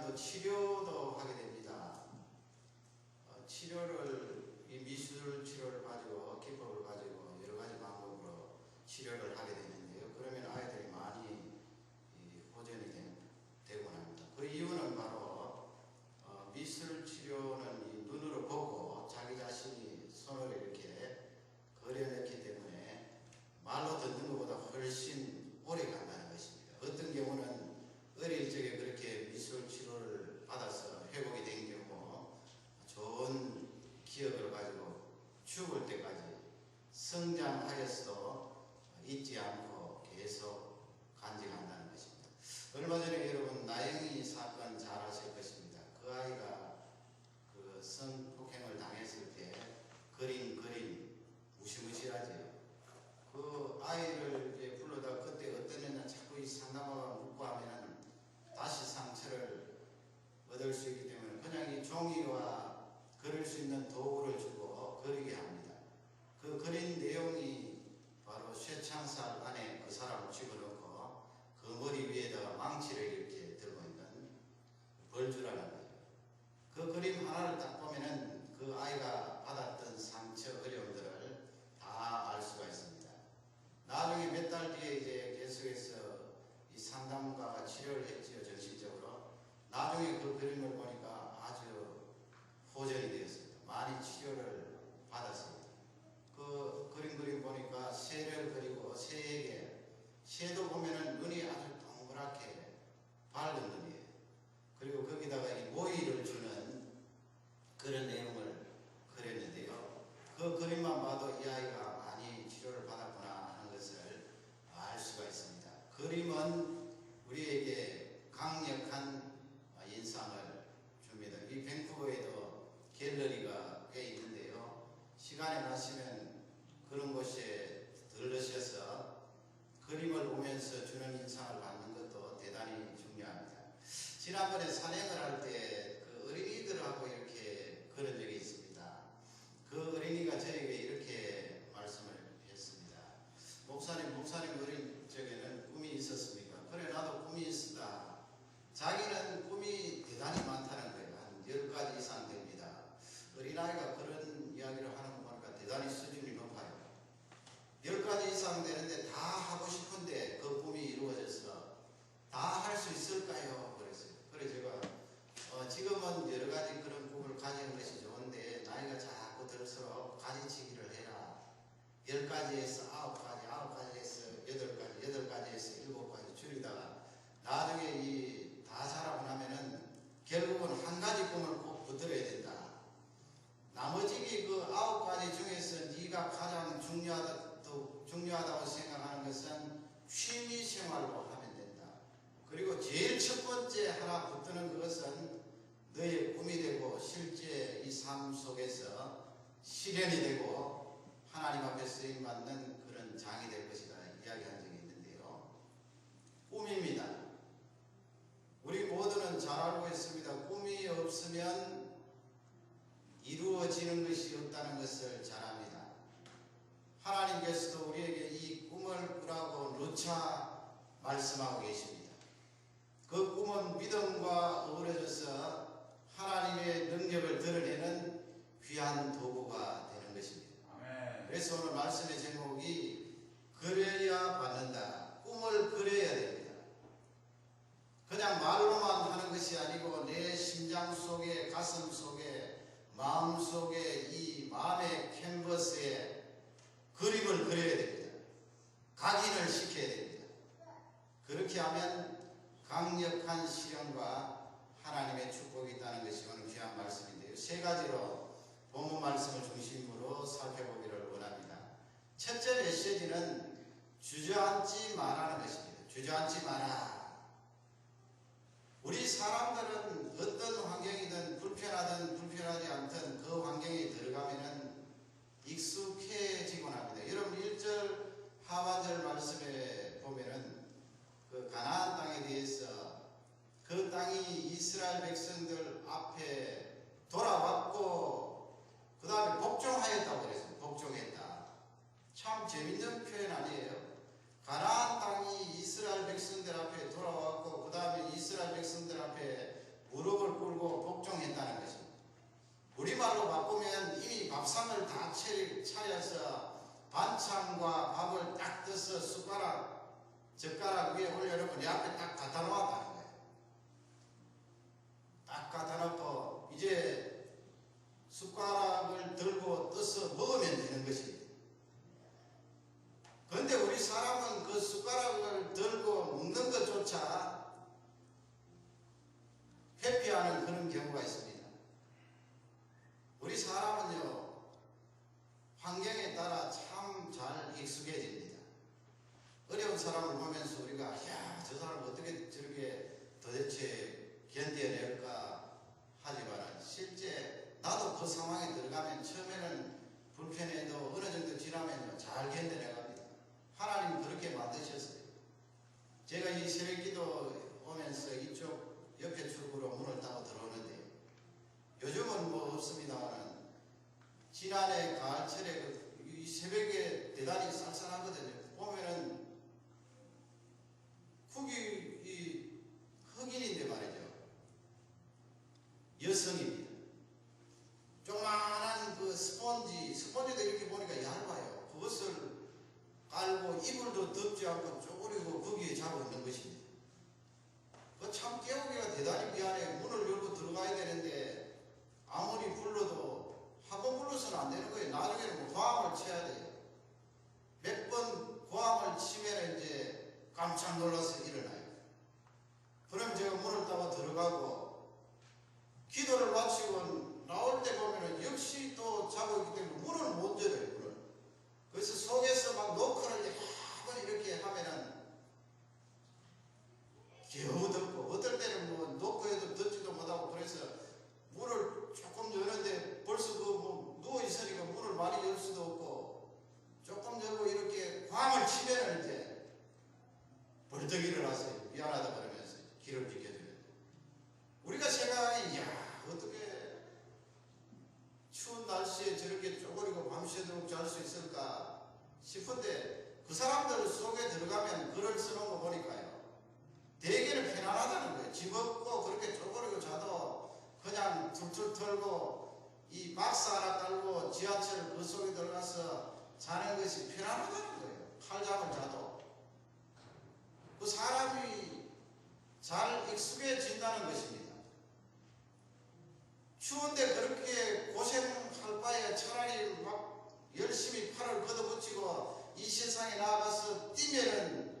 또 치료도 하게 됩니다. 이 미술 치료를 가지고 기법을 가지고 여러 가지 방법으로 치료를 하게 되는데요. 그러면 아이들이 많이 호전이 되곤 합니다. 그 이유는 바로 미술 치료는 이 눈으로 보고 자기 자신이 손으로 이렇게 그려냈기 때문에 말로 듣는 것보다 훨씬 오래 간다는 것입니다. 어떤 경우는 어릴 적에 그렇게 미술 치료를 받아서 회복이 된 경우 좋은 기억을 가지고 죽을 때까지 성장하여서도 잊지 않고 계속 간직한다는 것입니다. 얼마 전에 여러분 나영이 사건 잘 아실 것입니다. 그 아이가 그 성폭행을 당했을 때 그린 그림 무시무시하지요. 그 아이를 이제 불러다 그때 어떤 애냐 자꾸 이 상담하고 묻고 하면은 다시 상처를 얻을 수 있기 때문에 그냥 이 종이와 그릴 수 있는 도구를 주고 그리게 합니다. 그 그린 내용이 바로 쇠창살 안에 그 사람을 집어넣고 그 머리 위에다가 망치를 이렇게 들고 있는 벌주라는 거예요. 그 그림 하나를 딱 보면은 그 아이가 받았던 상처 어려움들을 다 알 수가 있습니다. 나중에 몇 달 뒤에 이제 계속해서 이 상담가가 치료를 했지요, 정신적으로. 나중에 그 그림을 보니까 아주 호전이 되었습니다. 많이 치료를 받았습니다. 그 그림 보니까 새를 그리고 새에게, 새도 보면은 눈이 아주 동그랗게 밝은 눈이에요. 그리고 거기다가 이 모이를 주는 그런 내용을 그렸는데요. 그 그림만 봐도 이 아이가 많이 치료를 받았구나 하는 것을 알 수가 있습니다. 그림은 우리에게 강력한 인상을 줍니다. 이 밴쿠버에도 갤러리가 꽤 있는데요. 시간이 나시면 그런 곳에 들르셔서 그림을 보면서 주는 인상을 받는 것도 대단히 중요합니다. 지난번에 산행을 할 때 그 어린이들하고 이렇게 그런 적이 있습니다. 그 어린이가 저에게 이렇게 말씀을 했습니다. 목사님 어린 적에는 꿈이 있었습니까? 그래, 나도 꿈이 있었다. 자기는 꿈이 대단히 많다는 거예요. 한 10가지 이상 됩니다. 어린아이가 그런 이야기를 하는 거 보니까 대단히 수준이 높아요. 10가지 이상 되는데 다 하고 싶은데 그 꿈이 이루어져서 다 할 수 있을까요? 그랬어요. 그래 제가 지금은 여러 가지 그런 꿈을 가지는 것이 좋은데 나이가 자꾸 들수록 가지치기를 해라. 10가지에서 9가지, 9가지에서 8가지, 8가지에서 7가지 줄이다가 나중에 이 다 자라고 나면은 결국은 한 가지 꿈을 꼭 붙들어야 된다. 나머지 그 9가지 중에서 네가 가장 중요하다고 생각하는 것은 취미생활로 하면 된다. 그리고 제일 첫 번째 하나 붙드는 그것은 너의 꿈이 되고 실제 이 삶 속에서 실현이 되고 하나님 앞에 쓰임받는 그런 장이 될 것이다 이야기한 적이 있는데요. 꿈입니다. 우리 모두는 잘 알고 있습니다. 꿈이 없으면 이루어지는 것이 없다는 것을 잘 압니다. 하나님께서도 우리에게 이 꿈을 꾸라고 누차 말씀하고 계십니다. 그 꿈은 믿음과 어우러져서 하나님의 능력을 드러내는 귀한 도구가 되는 것입니다. 아멘. 그래서 오늘 말씀의 제목이 그려야 받는다. 꿈을 그려야 됩니다. 그냥 말로만 하는 것이 아니고 내 심장 속에, 가슴 속에, 마음 속에 이 마음의 캔버스에 그림을 그려야 됩니다. 각인을 시켜야 됩니다. 그렇게 하면 강력한 실현과 하나님의 축복이 있다는 것이 오늘 귀한 말씀인데요. 3가지로 본문 말씀을 중심으로 살펴보기를 원합니다. 첫째 메시지는 주저앉지 말라는 것입니다. 주저앉지 마라. 우리 사람들은 어떤 환경이든 불편하든 불편하지 않든 그 환경에 들어가면은 익숙해지곤 합니다. 여러분 1절 하반절 말씀에 보면은 그 가나안 땅에 대해서 그 땅이 이스라엘 백성들 앞에 돌아왔고 그 다음에 복종하였다고 그랬어요. 복종했다. 참 재밌는 표현 아니에요? 가나안 땅이 이스라엘 백성들 앞에 돌아왔고 그 다음에 이스라엘 백성들 앞에 무릎 앉아서 반찬과 밥을 딱 떠서 젓가락 위에 올려놓고 내 앞에 딱 갖다 놓았다는 거예요. 딱 갖다 놓고 이제 숟가락을 들고 떠서 먹으면 되는 것입니다. 그런데 우리 사람은 그 숟가락을 들고 먹는 것조차 회피하는 그런 경우가 있습니다. 우리 사람은요, 환경에 따라 참 잘 익숙해집니다. 어려운 사람을 보면서 우리가 야, 저 사람 어떻게 저렇게 도대체 견뎌낼까 하지만 실제 나도 그 상황에 들어가면 처음에는 불편해도 어느 정도 지나면 잘 견뎌내갑니다. 하나님 그렇게 만드셨어요. 제가 이 새벽기도 오면서 이쪽 옆에 출구로 문을 따고 들어오는데 요즘은 뭐 없습니다만 지난해 가을철에 이 새벽에 대단히 쌀쌀하거든요. 보면은 흑인인데 말이죠. 여성입니다. 조그만한 그 스펀지도 이렇게 보니까 얇아요. 그것을 깔고 이불도 덮지 않고 쪼그리고 거기에 자고 있는 것입니다. 그 참 깨우기가 대단히 미안해요. 문을 열고 들어가야 되는데 아무리 불러도 한 번 불러서는 안 되는 거예요. 나중에는 뭐 고함을 쳐야 돼요. 몇 번 고함을 치면 이제 깜짝 놀라서 일어나요. 그럼 제가 문을 따고 들어가고 기도를 마치고 나올 때 보면은 역시 또 자고 있기 때문에 문을 못 열어요. 문을. 그래서 속에서 막 노크를 한번 이렇게 하면은 겨우 듣고 어떨 때는 뭐 노크해도 듣지도 못하고 그래서 문을 조금 여는데 벌써 뭐 누워 있으니까 문을 많이 열 수도 없고 조금 열고 이렇게 광을 치면은 이제 벌떡 일어나서 미안하다 그러면서 길을 비켜주는데 우리가 생각하니 야 어떻게 추운 날씨에 저렇게 쪼그리고 밤새도록 잘 수 있을까 싶은데 그 사람들 속에 들어가면 글을 써놓은 거 보니까요. 대개는 편안하다는 거예요. 집 없고 그렇게 쪼그리고 자도 그냥 툴툴 털고 이 박스 하나 깔고 지하철 그 속에 들어가서 자는 것이 편안하다는 거예요. 칼잠을 자도. 그 사람이 잘 익숙해진다는 것입니다. 추운데 그렇게 고생할 바에 차라리 막 열심히 팔을 걷어붙이고 이 세상에 나가서 뛰면은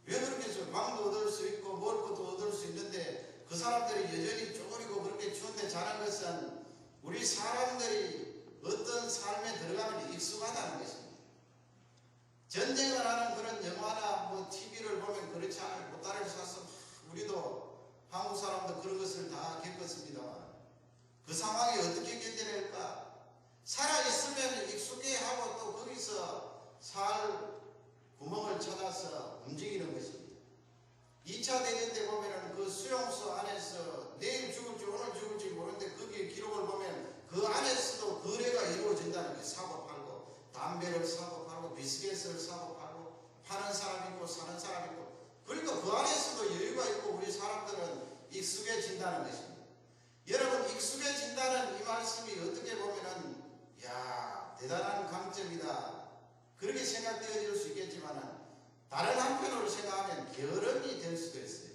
왜 그렇게 망도 얻을 수 있고 먹을 것도 얻을 수 있는데 그 사람들이 여전히 쪼그리고 그렇게 추운데 자는 것은 우리 사람들이 어떤 삶에 들어가면 익숙하다는 것입니다. 전쟁을 하는 그런 영화나 뭐 TV를 보면 그렇지 않아요. 보따리를 쏴서 우리도 한국 사람도 그런 것을 다 겪었습니다만 그 상황이 어떻게 견뎌낼까? 살아있으면 익숙해하고 또 거기서 살 구멍을 찾아서 움직이는 것입니다. 2차 대전 때 보면은 그 수용소 안에서 내일 죽을지 오늘 죽을지 모르는데 거기에 기록을 보면 그 안에서도 거래가 이루어진다는 게 사고 팔고 담배를 사고 팔고 비스켓을 사고 팔고 파는 사람 있고 사는 사람 있고 그러니까 그 안에서도 여유가 있고 우리 사람들은 익숙해진다는 것입니다. 여러분 익숙해진다는 이 말씀이 어떻게 보면은 야 대단한 강점이다 그렇게 생각되어질 수 있겠지만 다른 한편으로 생각하면 게으름이 될 수도 있어요.